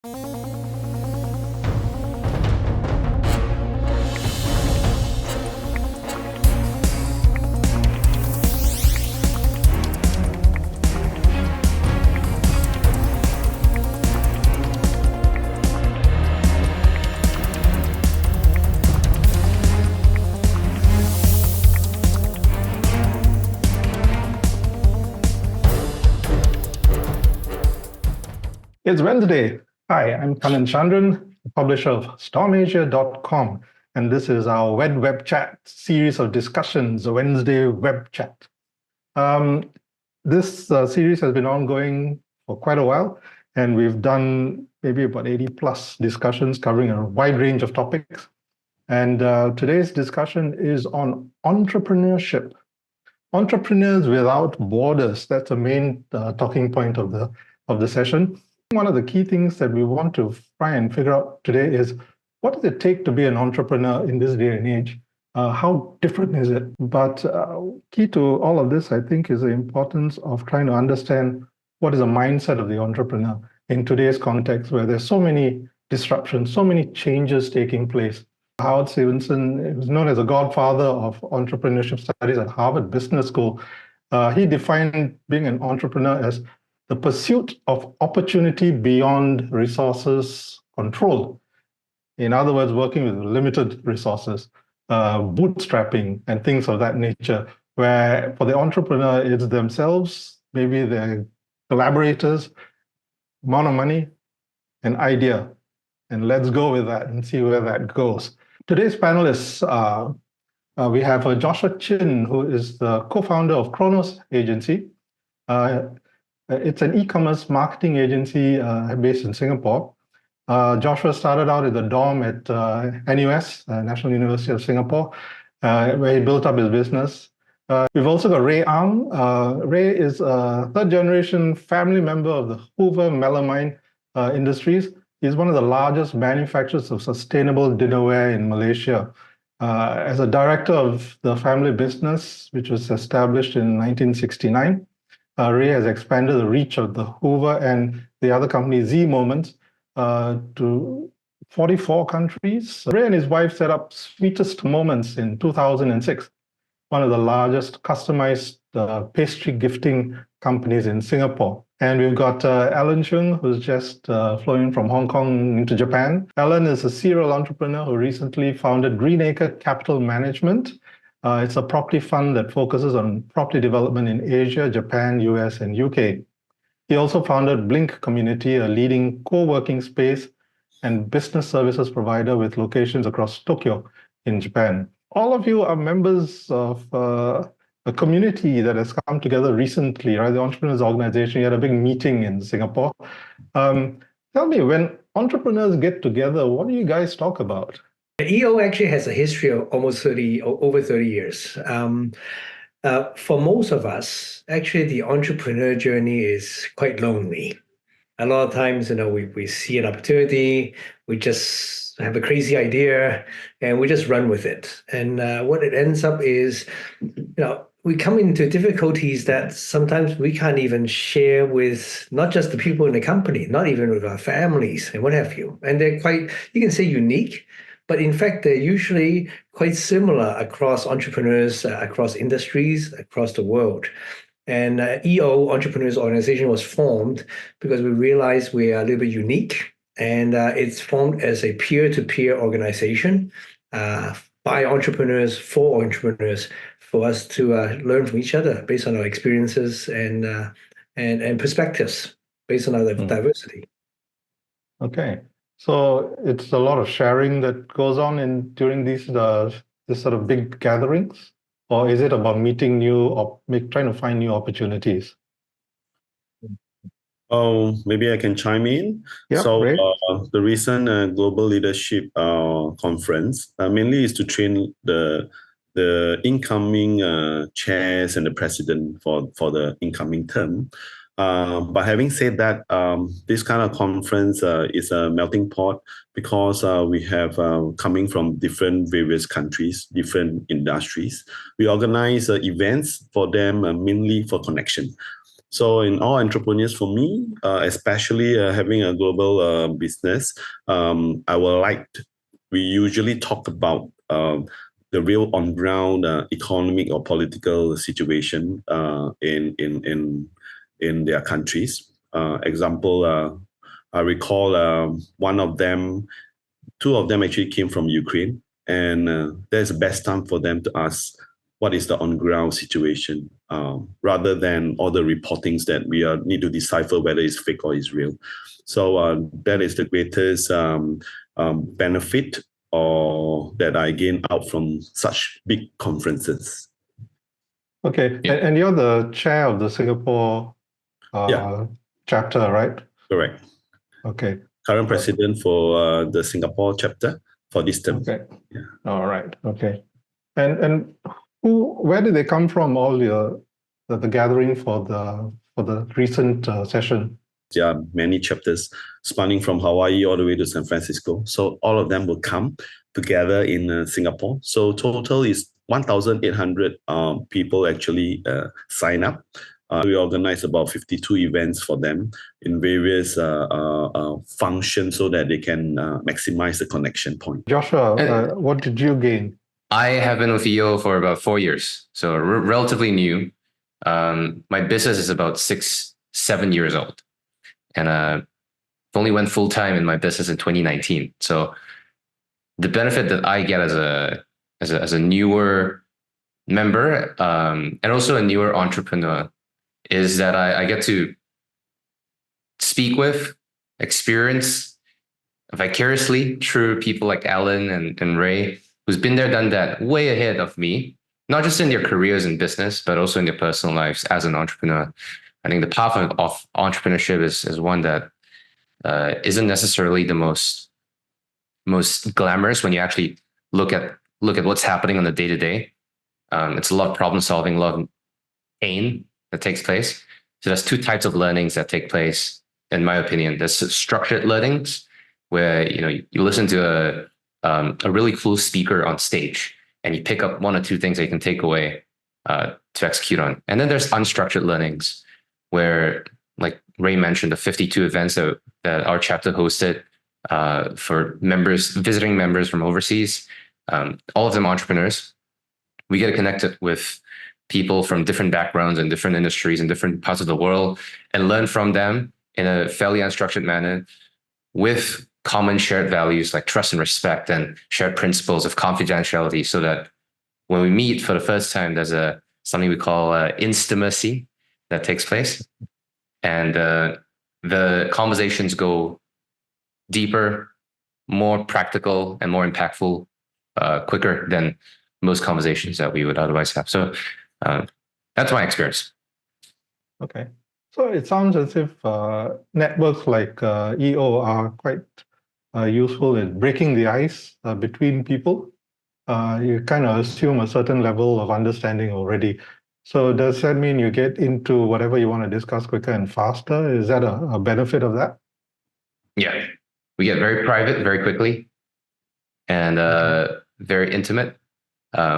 It's Wednesday. Hi, I'm Kanan Chandran, publisher of stormasia.com, and this is our WED WEB CHAT series of discussions, the Wednesday Web Chat. This series has been ongoing for quite a while, and we've done maybe about 80 plus discussions covering a wide range of topics. And today's discussion is on entrepreneurship. Entrepreneurs without borders, that's the main talking point of the session. One of the key things that we want to try and figure out today is what does it take to be an entrepreneur in this day and age? How different is it? But key to all of this, I think, is the importance of trying to understand what is the mindset of the entrepreneur in today's context where there's so many disruptions, so many changes taking place. Howard Stevenson is known as the godfather of entrepreneurship studies at Harvard Business School. He defined being an entrepreneur as the pursuit of opportunity beyond resources control. In other words, working with limited resources, bootstrapping and things of that nature, where for the entrepreneur, it's themselves, maybe their collaborators, amount of money, an idea, and let's go with that and see where that goes. Today's panelists, we have Joshua Chin, who is the co-founder of Chronos agency. It's an e-commerce marketing agency based in Singapore. Joshua started out in the dorm at NUS, National University of Singapore, where he built up his business. We've also got Ray Ang. Ray is a third-generation family member of the Hoover Melamine industries. He's one of the largest manufacturers of sustainable dinnerware in Malaysia. As a director of the family business, which was established in 1969, Ray has expanded the reach of the Hoover and the other company, Zmoments, to 44 countries. Ray and his wife set up Sweetest Moments in 2006, one of the largest customized pastry gifting companies in Singapore. And we've got Alan Cheung, who's just flown from Hong Kong into Japan. Alan is a serial entrepreneur who recently founded GreenAcre Capital Management. It's a property fund that focuses on property development in Asia, Japan, US, and UK. He also founded Blink Community, a leading co-working space and business services provider with locations across Tokyo in Japan. All of you are members of a community that has come together recently, right? The Entrepreneurs Organization. You had a big meeting in Singapore. Tell me, when entrepreneurs get together, what do you guys talk about? EO actually has a history of almost over 30 years. For most of us, actually, the entrepreneur journey is quite lonely. A lot of times, we see an opportunity, we just have a crazy idea, and we just run with it. And what it ends up is, we come into difficulties that sometimes we can't even share with not just the people in the company, not even with our families and what have you. And they're quite, you can say, unique. But in fact, they're usually quite similar across entrepreneurs, across industries, across the world. And EO, Entrepreneurs Organization, was formed because we realized we are a little bit unique. And it's formed as a peer-to-peer organization by entrepreneurs, for entrepreneurs, for us to learn from each other based on our experiences and perspectives based on our diversity. Okay. So it's a lot of sharing that goes on during these this sort of big gatherings, or is it about meeting new or trying to find new opportunities? Oh, maybe I can chime in. Yeah, so great. The recent Global Leadership Conference mainly is to train the incoming chairs and the president for the incoming term. But having said that, this kind of conference is a melting pot because we have coming from various countries, different industries. We organize events for them mainly for connection. So in all entrepreneurs, for me, especially having a global business, we usually talk about the real on-ground economic or political situation in their countries. Example, I recall two of them actually came from Ukraine, and that's the best time for them to ask what is the on-ground situation, rather than all the reportings that we need to decipher whether it's fake or it's real. So that is the greatest benefit or that I gain out from such big conferences. Okay, and you're the chair of the Singapore chapter, right? Correct. Okay. Current president for the Singapore chapter for this term. Okay. Yeah. All right. Okay. And where did they come from? All the gathering for the recent session. There are many chapters spanning from Hawaii all the way to San Francisco. So all of them will come together in Singapore. So total is 1,800 people actually sign up. We organize about 52 events for them in various functions so that they can maximize the connection point. Joshua, what did you gain? I have been with EO for about 4 years, so relatively new. My business is about 6-7 years old, and only went full time in my business in 2019. So the benefit that I get as a newer member and also a newer entrepreneur is that I get to speak with, experience vicariously through people like Alan and Ray, who's been there, done that, way ahead of me, not just in their careers in business, but also in their personal lives as an entrepreneur. I think the path of entrepreneurship is one that isn't necessarily the most glamorous when you actually look at what's happening on the day-to-day. It's a lot of problem solving, a lot of pain that takes place. So there's two types of learnings that take place, in my opinion. There's structured learnings where you listen to a really cool speaker on stage and you pick up one or two things that you can take away to execute on. And then there's unstructured learnings where, like Ray mentioned, the 52 events that our chapter hosted for visiting members from overseas, all of them entrepreneurs. We get connected with people from different backgrounds and different industries and different parts of the world and learn from them in a fairly unstructured manner with common shared values like trust and respect and shared principles of confidentiality, so that when we meet for the first time, there's something we call intimacy that takes place. And the conversations go deeper, more practical, and more impactful, quicker than most conversations that we would otherwise have. So that's my experience. Okay. So it sounds as if networks like EO are quite useful in breaking the ice between people. You kind of assume a certain level of understanding already. So does that mean you get into whatever you want to discuss quicker and faster? Is that a benefit of that? Yeah. We get very private very quickly and very intimate,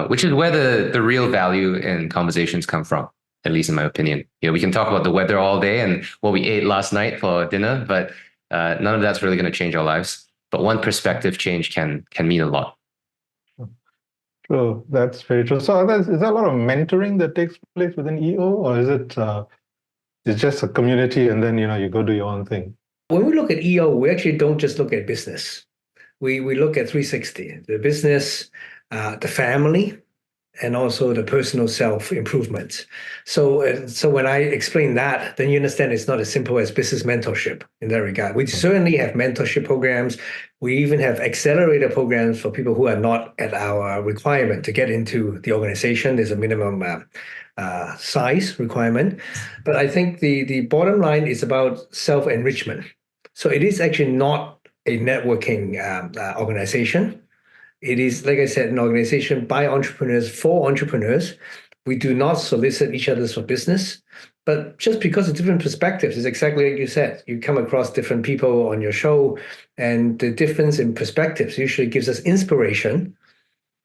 which is where the real value in conversations come from, at least in my opinion. We can talk about the weather all day and what we ate last night for dinner, but none of that's really going to change our lives. But one perspective change can mean a lot. True, that's very true. So is there a lot of mentoring that takes place within EO, or is it's just a community and then you go do your own thing? When we look at EO, we actually don't just look at business. We look at 360, the business, the family, and also the personal self-improvement. So when I explain that, then you understand it's not as simple as business mentorship in that regard. We certainly have mentorship programs. We even have accelerator programs for people who are not at our requirement to get into the organization. There's a minimum size requirement. But I think the bottom line is about self-enrichment. So it is actually not a networking organization. It is, like I said, an organization by entrepreneurs for entrepreneurs. We do not solicit each other for business, but just because of different perspectives, it's exactly like you said. You come across different people on your show, and the difference in perspectives usually gives us inspiration.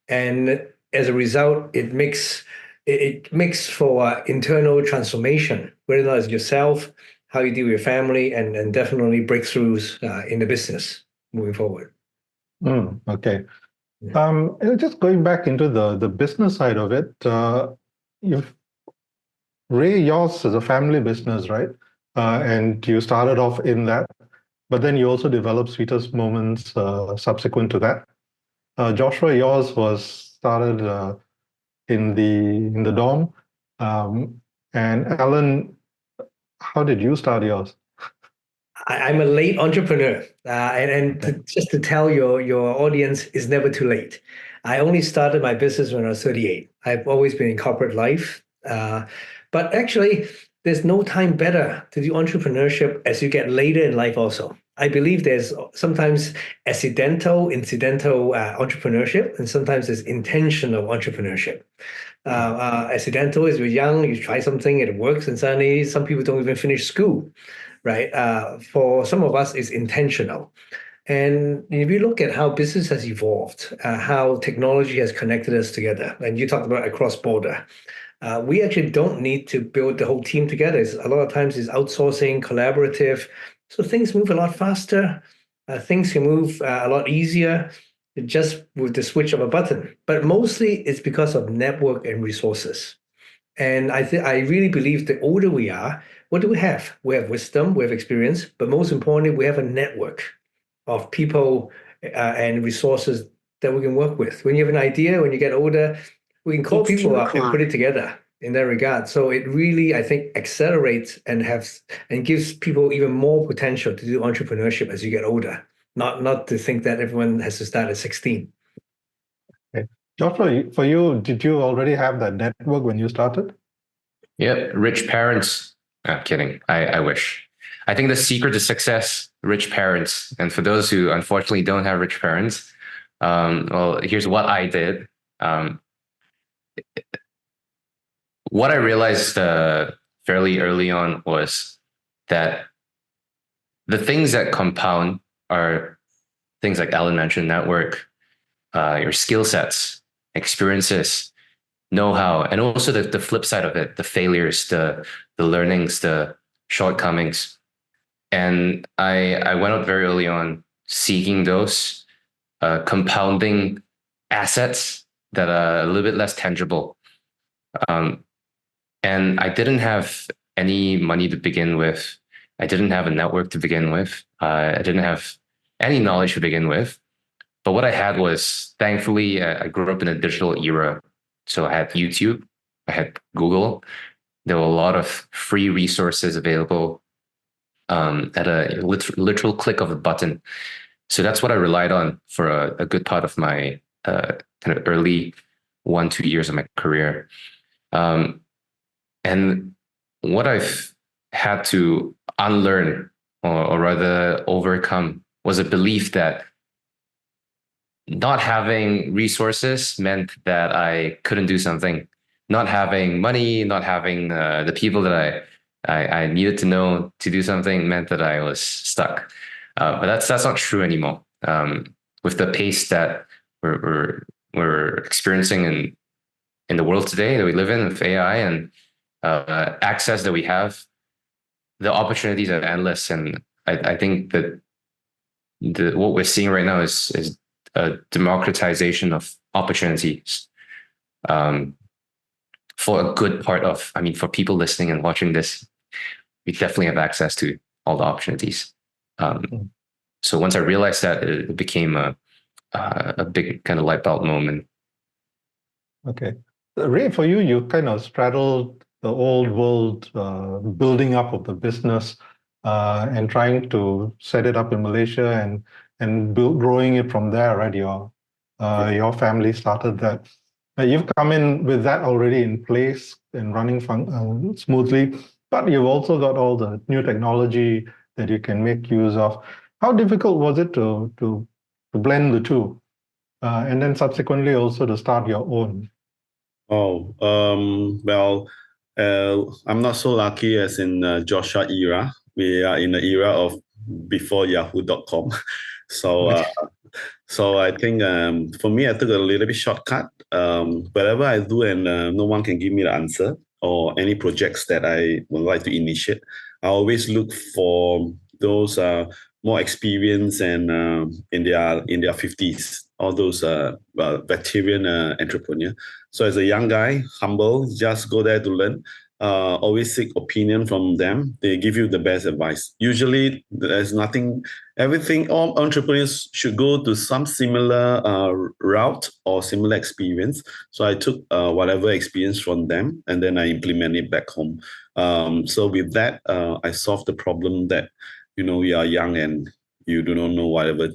And as a result, it makes it makes for internal transformation, whether or not it's yourself, how you deal with your family, and definitely breakthroughs in the business moving forward. Okay. Just going back into the business side of it, you've Ray, yours is a family business, right? And you started off in that, but then you also developed Sweetest Moments subsequent to that. Joshua, yours was started in the dorm, and Alan, how did you start yours? I'm a late entrepreneur, Okay. just to tell your audience, it's never too late. I only started my business when I was 38. I've always been in corporate life, but actually, there's no time better to do entrepreneurship as you get later in life. Also, I believe there's sometimes incidental entrepreneurship, and sometimes there's intentional entrepreneurship. Accidental is you're young, you try something, it works, and suddenly some people don't even finish school, right? For some of us, it's intentional. And if you look at how business has evolved, how technology has connected us together, and you talked about across border, we actually don't need to build the whole team together. A lot of times it's outsourcing, collaborative. So things move a lot faster. Things can move a lot easier just with the switch of a button. But mostly it's because of network and resources. And I really believe the older we are, what do we have? We have wisdom, we have experience, but most importantly, we have a network of people and resources that we can work with. When you have an idea, when you get older, we can call It's people 2 up and o'clock. put it together in that regard. So it really, I think, accelerates and gives people even more potential to do entrepreneurship as you get older. Not to think that everyone has to start at 16. Okay. Joshua, for you, did you already have that network when you started? Yep, rich parents. I'm kidding. I wish. I think the secret to success, rich parents. And for those who unfortunately don't have rich parents, well, here's what I did. What I realized fairly early on was that the things that compound are things like Alan mentioned, network, your skill sets, experiences, know-how, and also the flip side of it, the failures, the learnings, the shortcomings. And I went out very early on seeking those compounding assets that are a little bit less tangible. And I didn't have any money to begin with. I didn't have a network to begin with. I didn't have any knowledge to begin with. But what I had was, thankfully, I grew up in a digital era. So I had YouTube, I had Google. There were a lot of free resources available at a literal click of a button. So that's what I relied on for a good part of my kind of early 1-2 years of my career. And what I've had to unlearn, or rather overcome, was a belief that not having resources meant that I couldn't do something. Not having money, not having the people that I needed to know to do something meant that I was stuck. But that's not true anymore. With the pace that we're experiencing in the world today that we live in with AI and access that we have, the opportunities are endless. And I think that what we're seeing right now is a democratization of opportunities for a good part of, for people listening and watching this, we definitely have access to all the opportunities. So once I realized that, it became a big kind of light bulb moment. Okay. Ray, for you, you kind of straddled the old world building up of the business and trying to set it up in Malaysia and growing it from there, right? Your family started that. You've come in with that already in place and running smoothly, but you've also got all the new technology that you can make use of. How difficult was it to blend the two? And then subsequently also to start your own? Oh, well, I'm not so lucky as in Joshua era. We are in the era of before yahoo.com. So, so I think for me, I took a little bit shortcut. Whatever I do, and no one can give me the answer, or any projects that I would like to initiate, I always look for those more experienced and in their 50s, all those veteran entrepreneur. So as a young guy, humble, just go there to learn. Always seek opinion from them. They give you the best advice. Usually, there's nothing. Everything. All entrepreneurs should go to some similar route or similar experience. So I took whatever experience from them, and then I implement it back home. So with that, I solved the problem that, you are young and you do not know whatever,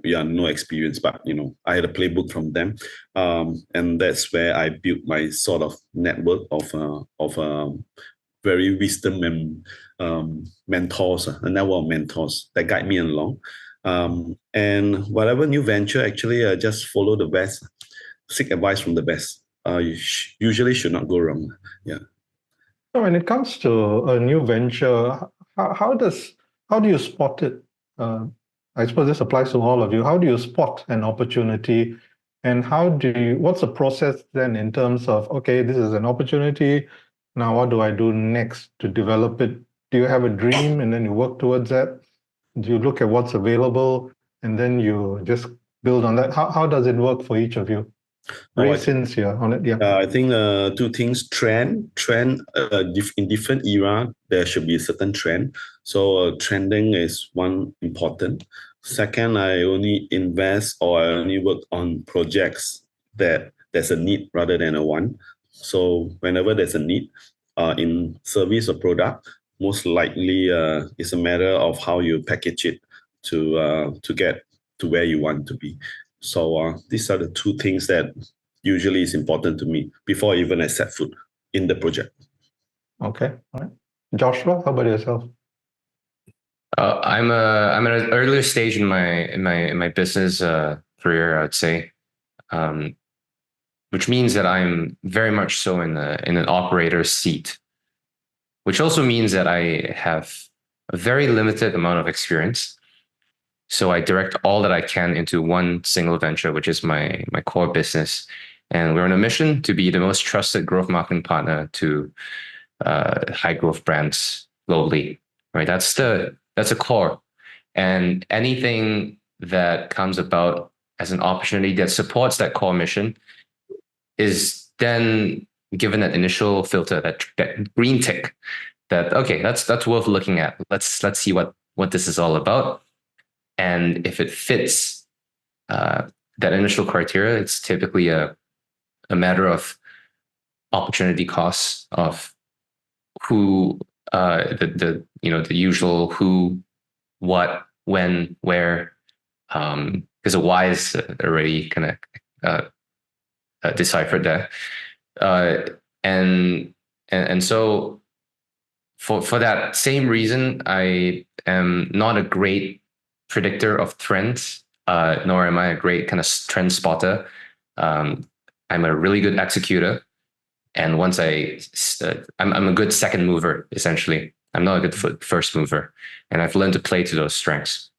you have no experience, but I had a playbook from them, and that's where I built my sort of network of very wisdom and mentors, a network of mentors that guide me along. And whatever new venture, actually, just follow the best, seek advice from the best. You usually should not go wrong. Yeah. So when it comes to a new venture, how do you spot it? I suppose this applies to all of you. How do you spot an opportunity, and what's the process then in terms of, okay, this is an opportunity, now what do I do next to develop it? Do you have a dream and then you work towards that? Do you look at what's available and then you just build on that? How does it work for each of you? Very sincere on it, yeah. I think two things: trend. In different era, there should be a certain trend. So trending is one important. Second, I only invest or I only work on projects that there's a need rather than a one. So whenever there's a need in service or product, most likely it's a matter of how you package it to get to where you want to be. So these are the two things that usually is important to me before even I set foot in the project. Okay, all right. Joshua, how about yourself? I'm at an earlier stage in my business career, I would say, which means that I'm very much so in an operator seat, which also means that I have a very limited amount of experience. So I direct all that I can into one single venture, which is my core business. And we're on a mission to be the most trusted growth marketing partner to high growth brands globally. Right? That's a core. And anything that comes about as an opportunity that supports that core mission is then given that initial filter, that green tick, that okay, that's worth looking at. Let's see what this is all about. And if it fits that initial criteria, it's typically a matter of opportunity costs of who the usual who, what, when, where, because the why is already kind of deciphered there, and so for that same reason, I am not a great predictor of trends, nor am I a great kind of trend spotter. I'm a really good executor, and once I'm a good second mover, essentially. I'm not a good first mover, and I've learned to play to those strengths.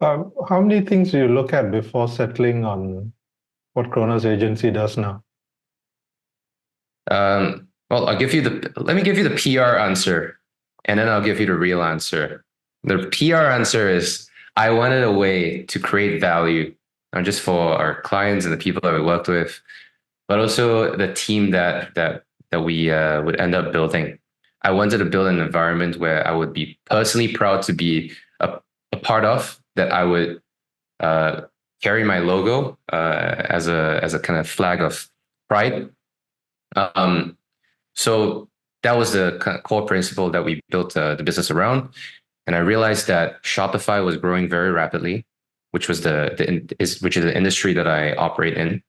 How many things do you look at before settling on what Chronos agency does now? Well, let me give you the PR answer, and then I'll give you the real answer. The PR answer is I wanted a way to create value, not just for our clients and the people that we worked with, but also the team that we would end up building. I wanted to build an environment where I would be personally proud to be a part of, that I would carry my logo as a kind of flag of pride. So that was the kind of core principle that we built the business around. And I realized that Shopify was growing very rapidly, which is the industry that I operate in.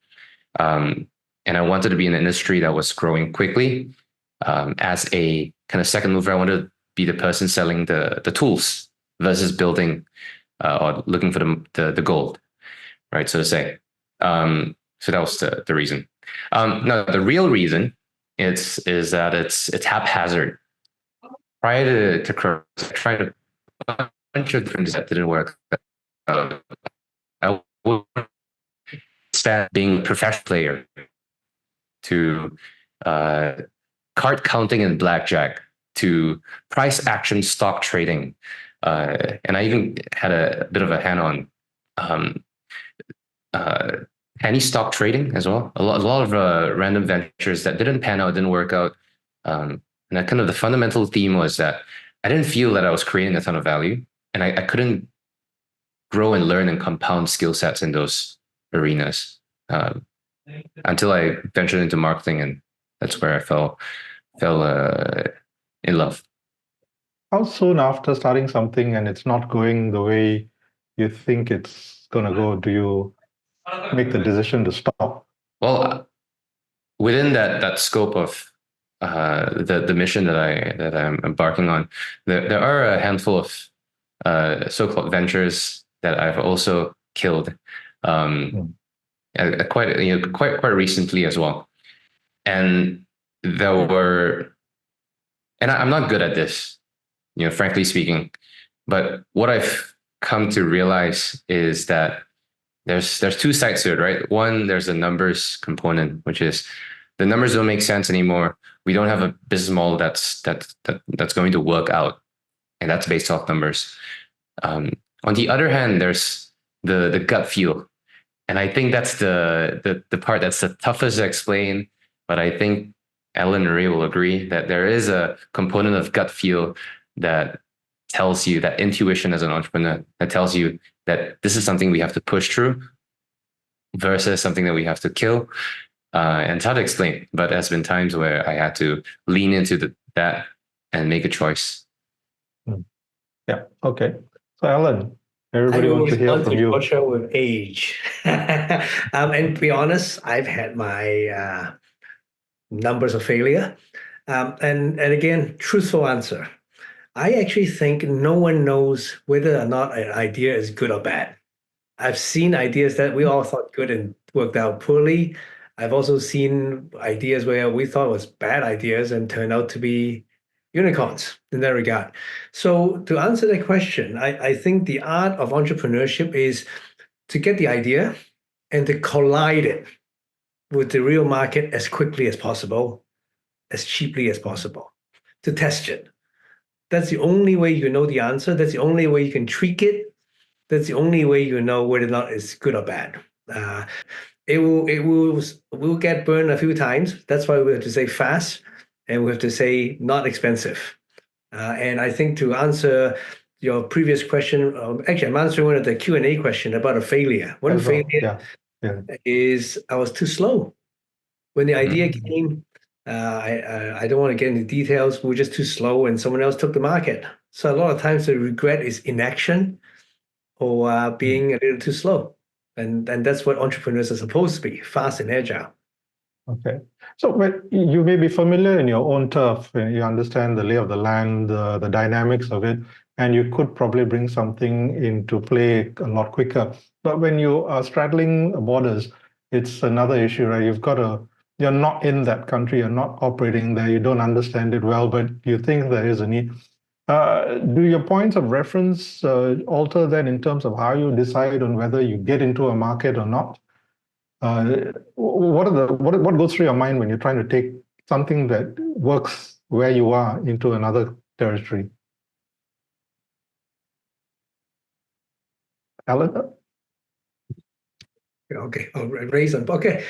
And I wanted to be in an industry that was growing quickly. As a kind of second mover, I wanted to be the person selling the tools versus building or looking for the gold, right? So to say. So that was the reason. Now the real reason is that it's haphazard. Prior to Chronos, I tried a bunch of things that didn't work. I would span being a professional player to card counting and blackjack to price action stock trading. And I even had a bit of a hand on penny stock trading as well. A lot of random ventures that didn't pan out, didn't work out. And that kind of the fundamental theme was that I didn't feel that I was creating a ton of value, and I couldn't grow and learn and compound skill sets in those arenas until I ventured into marketing, and that's where I fell in love. How soon after starting something and it's not going the way you think it's going to go, do you make the decision to stop? Well, within that scope of the mission that I'm embarking on, there are a handful of so-called ventures that I've also killed, quite recently as well. And I'm not good at this, frankly speaking. But what I've come to realize is that there's two sides to it, right? One, there's a numbers component, which is the numbers don't make sense anymore. We don't have a business model that's going to work out, and that's based off numbers. On the other hand, there's the gut feel, and I think that's the part that's the toughest to explain. But I think Ellen and Ray will agree that there is a component of gut feel that tells you, that intuition as an entrepreneur, that tells you that this is something we have to push through versus something that we have to kill. And it's hard to explain, but there's been times where I had to lean into that and make a choice. Yeah. Okay. So Ellen, everybody wants to hear from you. Culture with age, and to be honest, I've had my numbers of failure, and again, truthful answer. I actually think no one knows whether or not an idea is good or bad. I've seen ideas that we all thought good and worked out poorly. I've also seen ideas where we thought was bad ideas and turned out to be unicorns in that regard. So to answer that question, I think the art of entrepreneurship is to get the idea and to collide it with the real market as quickly as possible, as cheaply as possible, to test it. That's the only way you know the answer. That's the only way you can tweak it. That's the only way you know whether or not it's good or bad. We'll get burned a few times. That's why we have to say fast, and we have to say not expensive. And I think to answer your previous question, actually, I'm answering one of the Q&A question about a failure. One failure is I was too slow. When the idea came, I don't want to get into details. We were just too slow, and someone else took the market. So a lot of times the regret is inaction or being a little too slow. And that's what entrepreneurs are supposed to be, fast and agile. Okay. So you may be familiar in your own turf, and you understand the lay of the land, the dynamics of it, and you could probably bring something into play a lot quicker. But when you are straddling borders, it's another issue, right? You're not in that country, you're not operating there, you don't understand it well, but you think there is a need. Do your points of reference alter then in terms of how you decide on whether you get into a market or not? What goes through your mind when you're trying to take something that works where you are into another territory? Alan? Okay, I'll raise them. Okay.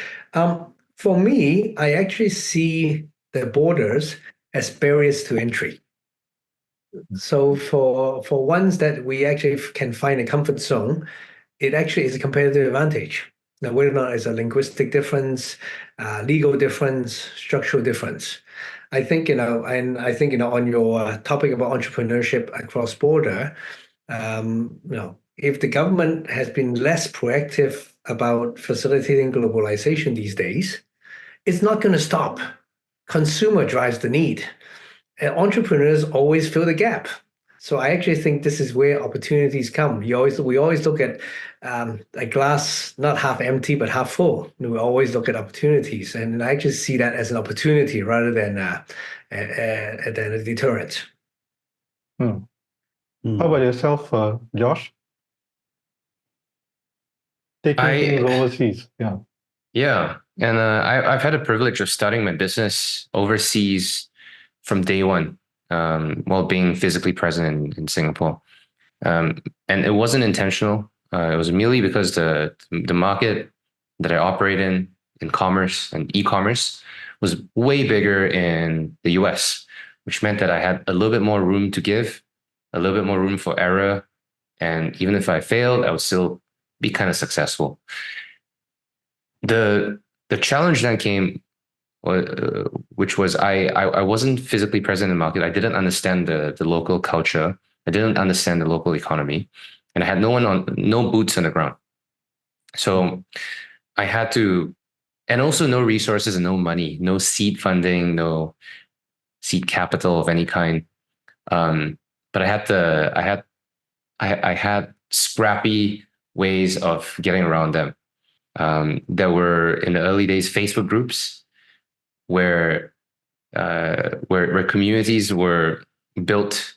For me, I actually see the borders as barriers to entry. So for ones that we actually can find a comfort zone, it actually is a competitive advantage. Now, whether or not it's a linguistic difference, legal difference, structural difference. I think, on your topic about entrepreneurship across border, if the government has been less proactive about facilitating globalization these days, it's not going to stop. Consumer drives the need. And entrepreneurs always fill the gap. So I actually think this is where opportunities come. We always look at a glass not half empty but half full. We always look at opportunities, and I actually see that as an opportunity rather than a deterrent. How about yourself, Josh? taking things overseas. Yeah. Yeah. And I've had the privilege of starting my business overseas from day one, while being physically present in Singapore. And it wasn't intentional. It was merely because the market that I operate in commerce and e-commerce, was way bigger in the US, which meant that I had a little bit more room to give, a little bit more room for error. And even if I failed, I would still be kind of successful. The challenge then came, which was I wasn't physically present in the market. I didn't understand the local culture. I didn't understand the local economy, and I had no boots on the ground. So I had to, and also no resources and no money, no seed funding, no seed capital of any kind. But I had scrappy ways of getting around them. There were, in the early days, Facebook groups where communities were built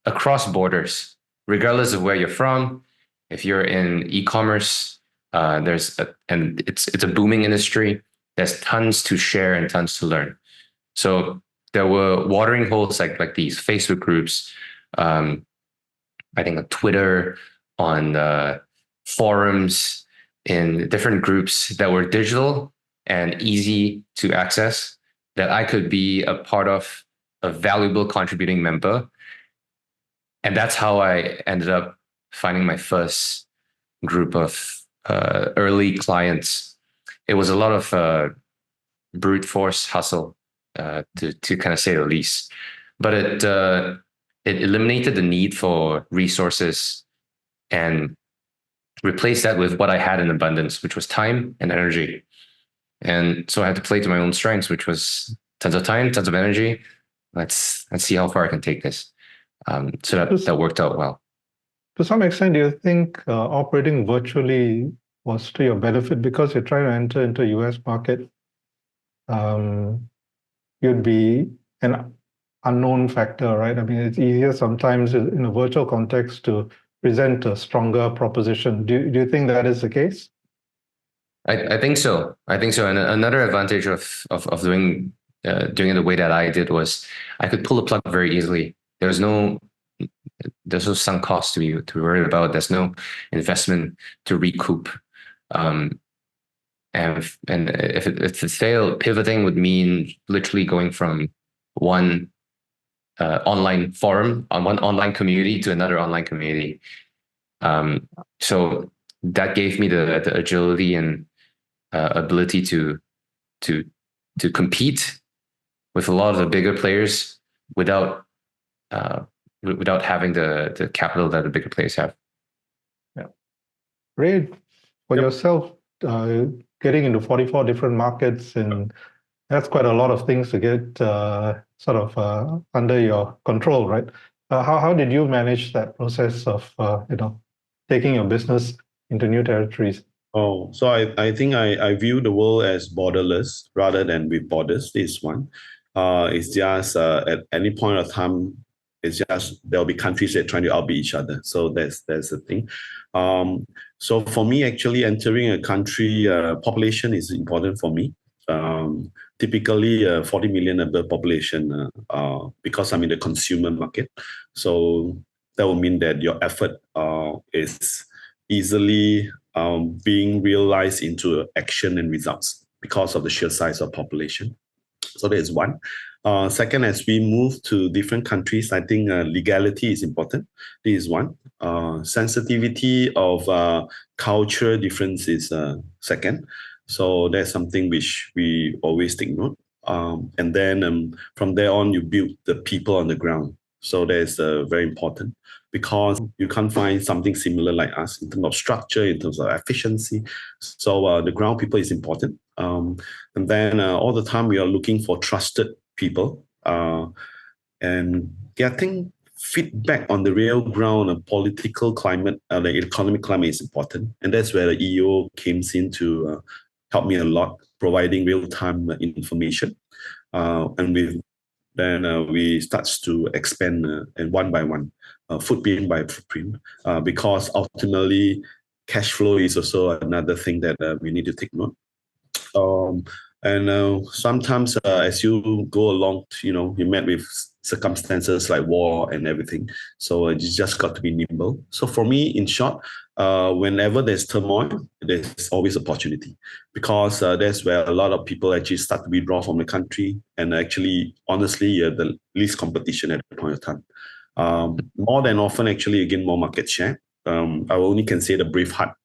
across borders, regardless of where you're from. If you're in e-commerce, and it's a booming industry. There's tons to share and tons to learn. So there were watering holes like these Facebook groups. I think on Twitter, on forums, in different groups that were digital and easy to access, that I could be a part of, a valuable contributing member. And that's how I ended up finding my first group of early clients. It was a lot of brute force hustle, to kind of say the least. But it eliminated the need for resources and replaced that with what I had in abundance, which was time and energy. And so I had to play to my own strengths, which was tons of time, tons of energy. Let's see how far I can take this. So that worked out well. To some extent, do you think operating virtually was to your benefit because you're trying to enter into US market? You'd be an unknown factor, right? I mean, it's easier sometimes in a virtual context to present a stronger proposition. Do you think that is the case? I think so. And another advantage of doing it the way that I did was I could pull the plug very easily. There's no sunk cost to be worried about. There's no investment to recoup. And if it failed, pivoting would mean literally going from one online forum on one online community to another online community. So that gave me the agility and ability to compete with a lot of the bigger players without having the capital that the bigger players have. Yeah. Ray, for yourself, getting into 44 different markets, and that's quite a lot of things to get under your control, right? How did you manage that process of taking your business into new territories? Oh, so I think I view the world as borderless rather than with borders. This is one. It's just at any point of time, it's just there'll be countries that are trying to outbeat each other. So that's the thing. So for me, actually entering a country, population is important for me. Typically 40 million above population, because I'm in the consumer market. So that will mean that your effort is easily being realized into action and results because of the sheer size of population. So that is one. Second, as we move to different countries, I think legality is important. This is one. Sensitivity of culture difference is second. So that's something which we always take note. And then from there on, you build the people on the ground. So that's very important, because you can't find something similar like us in terms of structure, in terms of efficiency. So the ground people is important. And then all the time we are looking for trusted people, and getting feedback on the real ground, the political climate, the economic climate is important. And that's where the EO comes in to help me a lot, providing real-time information. And then we start to expand and one by one, footprint by footprint, because ultimately cash flow is also another thing that we need to take note. And sometimes as you go along, you met with circumstances like war and everything. So you just got to be nimble. So for me, in short, whenever there's turmoil, there's always opportunity, because that's where a lot of people actually start to withdraw from the country. And actually, honestly, you're the least competition at the point of time. More than often, actually, you gain more market share. I only can say the brave heart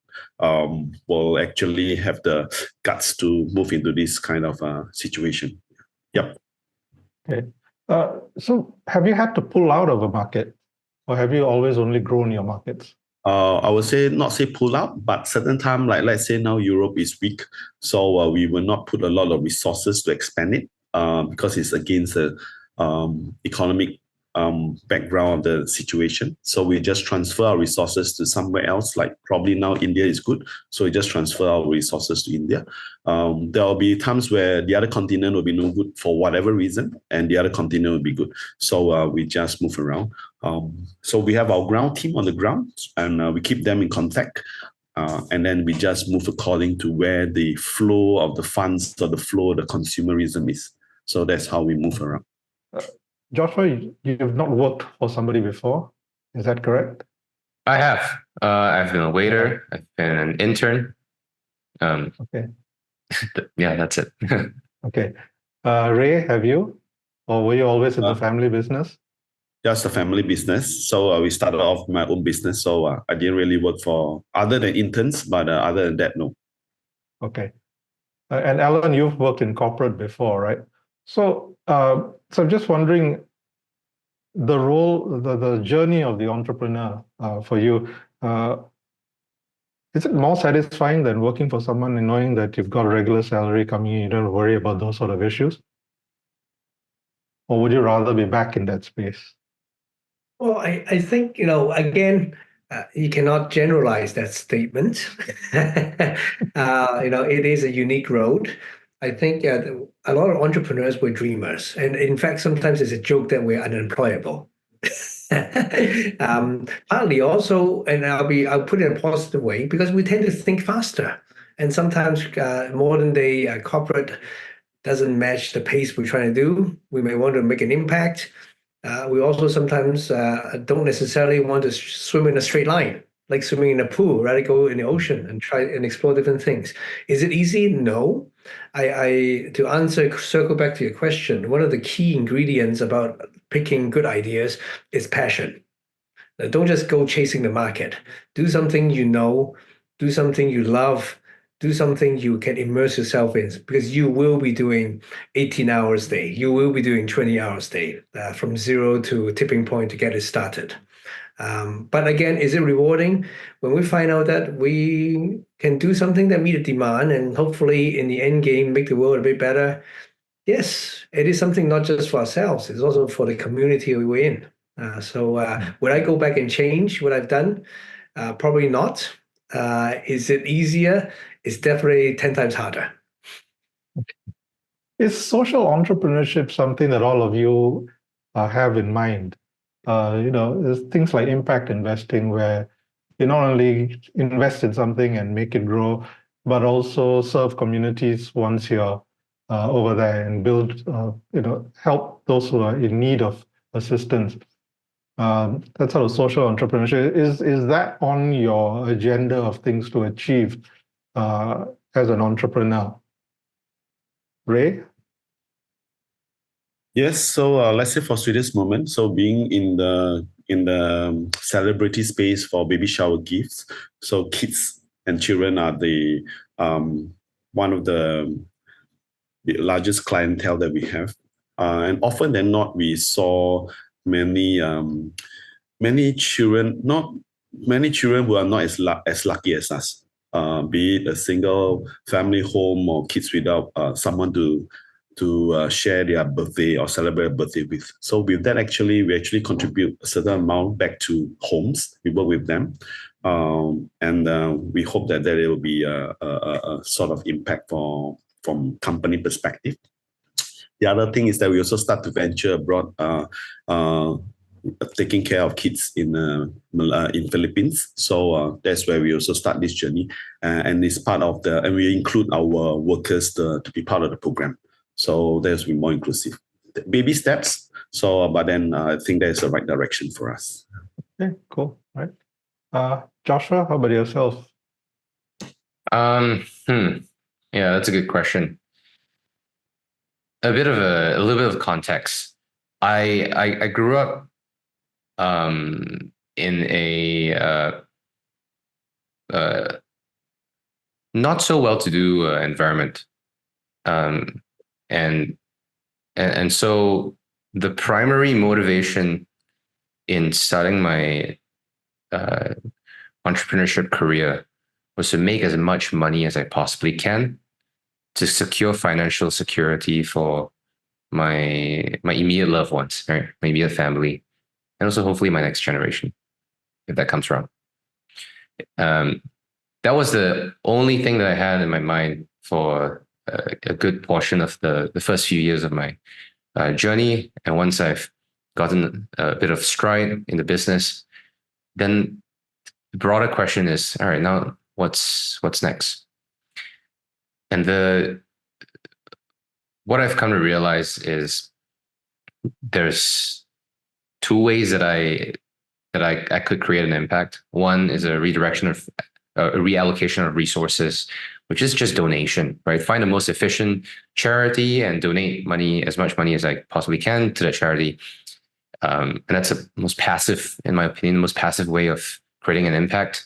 will actually have the guts to move into this kind of situation. Yep. Okay. So have you had to pull out of a market, or have you always only grown your markets? I would say not say pull out, but certain time, like let's say now Europe is weak, so we will not put a lot of resources to expand it because it's against the economic background of the situation. So we just transfer our resources to somewhere else, like probably now India is good. So we just transfer our resources to India. There will be times where the other continent will be no good for whatever reason, and the other continent will be good. So we just move around. So we have our ground team on the ground, and we keep them in contact. And then we just move according to where the flow of the funds or the flow of the consumerism is. So that's how we move around. Joshua, you've not worked for somebody before, is that correct? I have. I've been a waiter. I've been an intern. Okay. Yeah, that's it. Okay. Ray, have you? Or were you always in the family business? Just a family business. So we started off my own business. So I didn't really work for other than interns, but other than that, no. Okay. And Alan, you've worked in corporate before, right? So I'm just wondering, the role, the journey of the entrepreneur for you, is it more satisfying than working for someone and knowing that you've got a regular salary coming in, you don't worry about those sort of issues? Or would you rather be back in that space? Well, I think, again, you cannot generalize that statement. It is a unique road. I think a lot of entrepreneurs were dreamers. And in fact, sometimes it's a joke that we're unemployable. Partly also, and I'll put it in a positive way, because we tend to think faster. And sometimes modern day corporate doesn't match the pace we're trying to do. We may want to make an impact. We also sometimes don't necessarily want to swim in a straight line, like swimming in a pool, rather go in the ocean and try and explore different things. Is it easy? No. To circle back to your question, one of the key ingredients about picking good ideas is passion. Don't just go chasing the market. Do something you know, do something you love, do something you can immerse yourself in, because you will be doing 18 hours a day. You will be doing 20 hours a day from zero to a tipping point to get it started. But again, is it rewarding? When we find out that we can do something that meet a demand and hopefully in the end game make the world a bit better, yes, it is something not just for ourselves, it's also for the community we're in. Would I go back and change what I've done? Probably not. Is it easier? It's definitely 10 times harder. Is social entrepreneurship something that all of you have in mind? There's things like impact investing, where you not only invest in something and make it grow, but also serve communities once you're over there and build, help those who are in need of assistance. That's sort of social entrepreneurship. Is that on your agenda of things to achieve as an entrepreneur? Ray? Yes, so let's say for Sweetest Moment, so being in the celebrity space for baby shower gifts, so kids and children are the one of the largest clientele that we have, and often than not, we saw many children who are not as lucky as us, be it a single family home or kids without someone to share their birthday or celebrate a birthday with. So with that, we actually contribute a certain amount back to homes. We work with them. And we hope that there will be a sort of impact from company perspective. The other thing is that we also start to venture abroad. taking care of kids in Philippines. So that's where we also start this journey, and it's part of and we include our workers to be part of the program. So that's be more inclusive. Baby steps. So, but then I think that's the right direction for us. Okay, cool. All right. Joshua, how about yourself? Yeah, that's a good question. A little bit of context. I grew up in a not so well-to-do environment, and so the primary motivation in starting my entrepreneurship career was to make as much money as I possibly can to secure financial security for my immediate loved ones, right? My immediate family, and also hopefully my next generation, if that comes around. That was the only thing that I had in my mind for a good portion of the first few years of my journey. And once I've gotten a bit of stride in the business, then the broader question is, all right, now what's next? And what I've come to realize is there's two ways that I could create an impact. One is a reallocation of resources, which is just donation, right? Find the most efficient charity and donate money, as much money as I possibly can to that charity. And that's the most passive, in my opinion, the most passive way of creating an impact.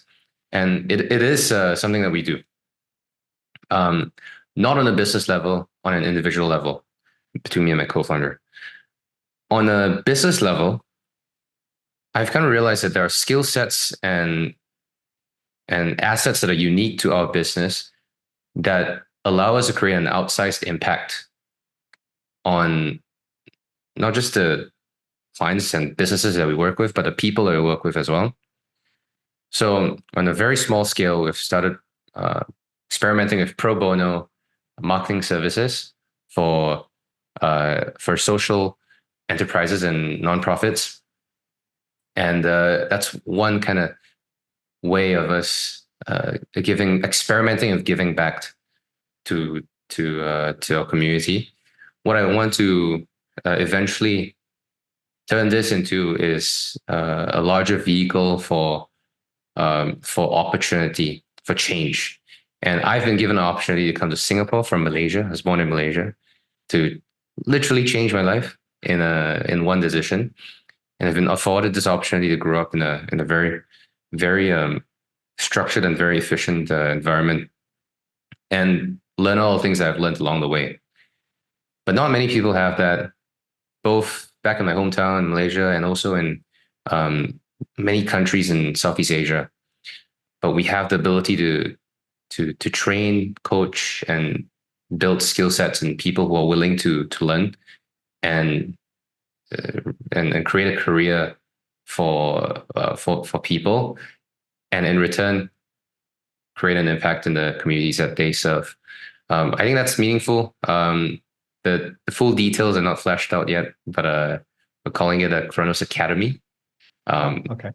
And it is something that we do. Not on a business level, on an individual level, between me and my co-founder. On a business level, I've kind of realized that there are skill sets and assets that are unique to our business that allow us to create an outsized impact on not just the clients and businesses that we work with, but the people that we work with as well. So on a very small scale, we've started experimenting with pro bono marketing services for social enterprises and nonprofits. And that's one kind of way of us experimenting of giving back to our community. What I want to eventually turn this into is a larger vehicle for opportunity, for change. And I've been given an opportunity to come to Singapore from Malaysia. I was born in Malaysia, to literally change my life in one decision. And I've been afforded this opportunity to grow up in a very, very structured and very efficient environment, and learn all the things that I've learned along the way. But not many people have that, both back in my hometown in Malaysia and also in many countries in Southeast Asia. But we have the ability to train, coach, and build skill sets in people who are willing to learn and create a career for people, and in return create an impact in the communities that they serve. I think that's meaningful. The full details are not fleshed out yet, but we're calling it a Chronos Academy. Okay.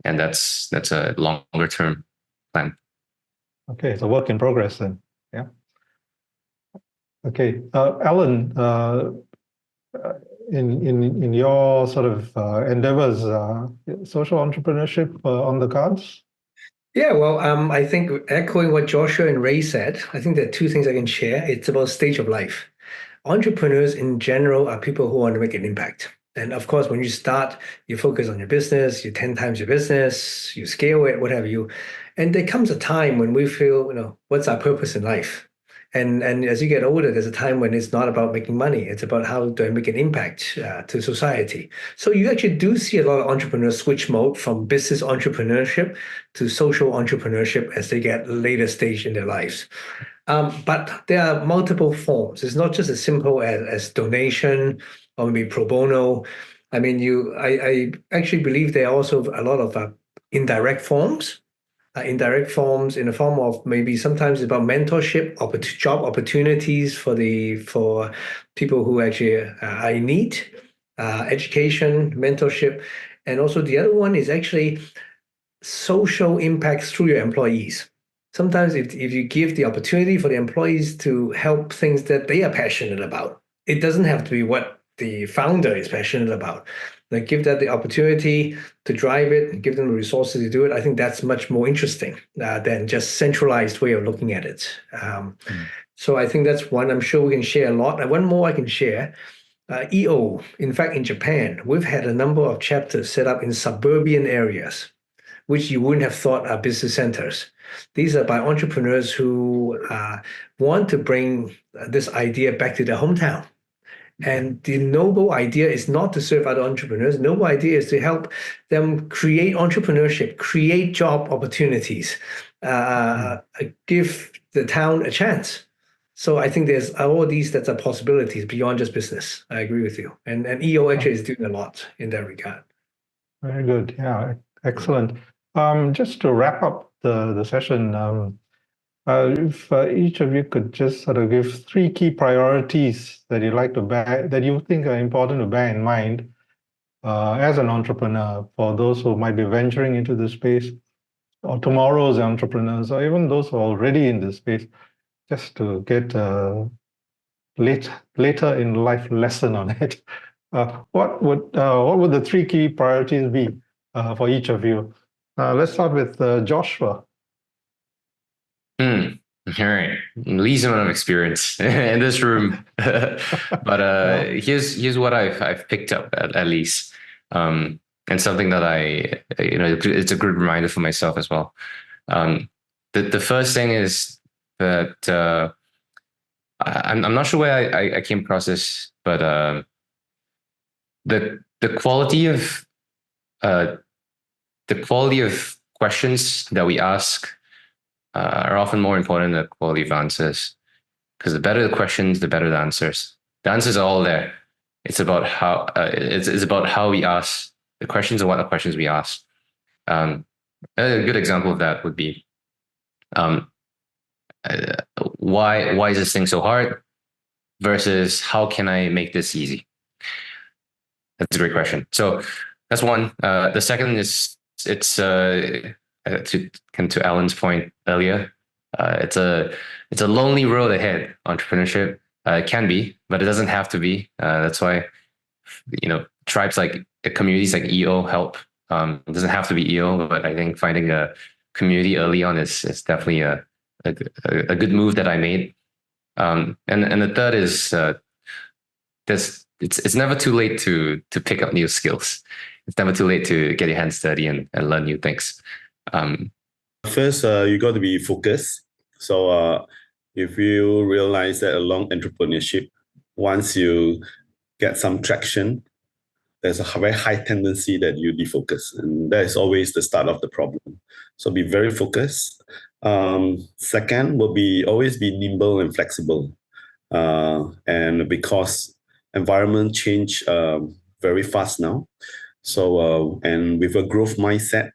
And that's a longer term plan. Okay, it's a work in progress then. Yeah. Okay, Alan, in your sort of endeavors, social entrepreneurship on the cards? Yeah, well, I think echoing what Joshua and Ray said, I think there are two things I can share. It's about stage of life. Entrepreneurs in general are people who want to make an impact. And of course, when you start, you focus on your business, you 10 times your business, you scale it, what have you. And there comes a time when we feel, what's our purpose in life? And as you get older, there's a time when it's not about making money. It's about how do I make an impact to society. So you actually do see a lot of entrepreneurs switch mode from business entrepreneurship to social entrepreneurship as they get later stage in their lives. But there are multiple forms. It's not just as simple as donation or maybe pro bono. I mean, I actually believe there are also a lot of indirect forms. Indirect forms in the form of maybe sometimes it's about mentorship, job opportunities for people who actually are in need. education, mentorship, and also the other one is actually social impacts through your employees. Sometimes if you give the opportunity for the employees to help things that they are passionate about, it doesn't have to be what the founder is passionate about. Like give that the opportunity to drive it, give them the resources to do it. I think that's much more interesting than just centralized way of looking at it. So I think that's one. I'm sure we can share a lot. And one more I can share. EO, in fact, in Japan, we've had a number of chapters set up in suburban areas, which you wouldn't have thought are business centers. These are by entrepreneurs who want to bring this idea back to their hometown. And the noble idea is not to serve other entrepreneurs. The noble idea is to help them create entrepreneurship, create job opportunities, give the town a chance. So I think there's all these that are possibilities beyond just business. I agree with you. And EO actually is doing a lot in that regard. Very good. Yeah, excellent. Just to wrap up the session, if each of you could just sort of give 3 key priorities that that you think are important to bear in mind as an entrepreneur for those who might be venturing into the space, or tomorrow's entrepreneurs, or even those who are already in this space, just to get a later in life lesson on it. What would the 3 key priorities be for each of you? Let's start with Joshua. All right, least amount of experience in this room, but here's what I've picked up at least, and something that it's a good reminder for myself as well. The first thing is that I'm not sure where I came across this, but the quality of questions that we ask are often more important than the quality of answers. Because the better the questions, the better the answers. The answers are all there. It's about how it's about how we ask the questions and what the questions we ask. A good example of that would be, why is this thing so hard? Versus how can I make this easy? That's a great question. So that's one. The second is to Alan's point earlier, it's a lonely road ahead. Entrepreneurship it can be, but it doesn't have to be. That's why tribes like communities like EO help. It doesn't have to be EO, but I think finding a community early on is definitely a good move that I made. And the third is it's never too late to pick up new skills. It's never too late to get your hands dirty and learn new things. First, you got to be focused. So if you realize that along entrepreneurship, once you get some traction, there's a very high tendency that you defocus. And that is always the start of the problem. So be very focused. Second will always be nimble and flexible. And because environment change very fast now. So, and with a growth mindset,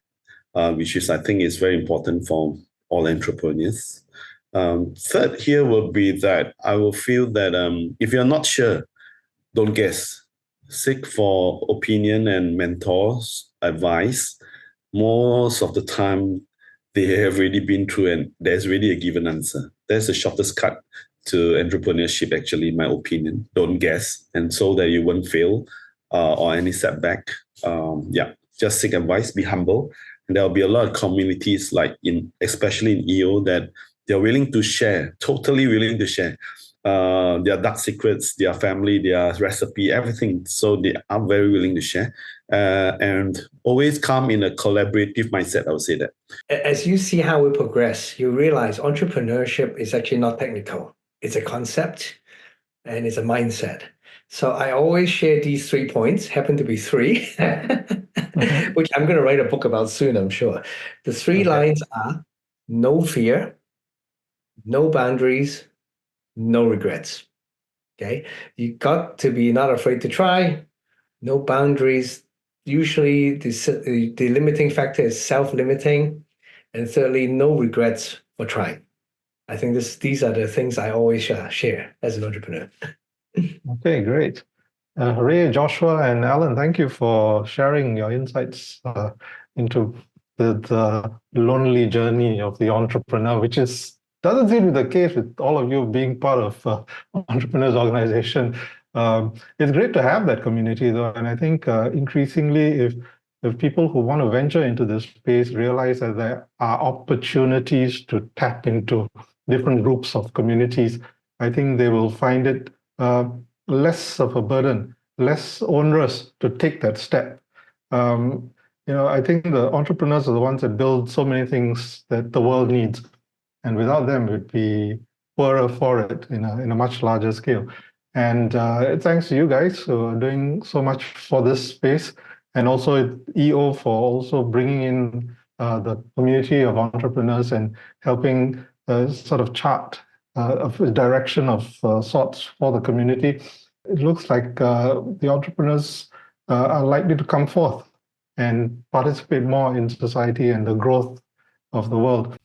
which I think is very important for all entrepreneurs. Third here will be that I will feel that if you're not sure, don't guess. Seek for opinion and mentors' advice. Most of the time, they have already been through and there's already a given answer. That's the shortest cut to entrepreneurship, actually, in my opinion. Don't guess, and so that you won't fail or any setback. Just seek advice, be humble. And there'll be a lot of communities especially in EO, that they're willing to share, totally willing to share their dark secrets, their family, their recipe, everything. So they are very willing to share and always come in a collaborative mindset, I would say that. As you see how we progress, you realize entrepreneurship is actually not technical. It's a concept and it's a mindset. So I always share these 3 points, happen to be 3, which I'm going to write a book about soon, I'm sure. The 3 lines are no fear, no boundaries, no regrets. Okay. You got to be not afraid to try, no boundaries. Usually the limiting factor is self-limiting. And thirdly, no regrets for trying. I think these are the things I always share as an entrepreneur. Okay, great. Ray, Joshua, and Alan, thank you for sharing your insights into the lonely journey of the entrepreneur, which doesn't seem to be the case with all of you being part of Entrepreneurs Organization. It's great to have that community, though, and I think increasingly, if people who want to venture into this space realize that there are opportunities to tap into different groups of communities, I think they will find it less of a burden, less onerous to take that step. I think the entrepreneurs are the ones that build so many things that the world needs, and without them, it would be poorer for it in a much larger scale. And thanks to you guys who are doing so much for this space, and also EO for also bringing in the community of entrepreneurs and helping sort of chart a direction of sorts for the community. It looks like the entrepreneurs are likely to come forth and participate more in society and the growth of the world.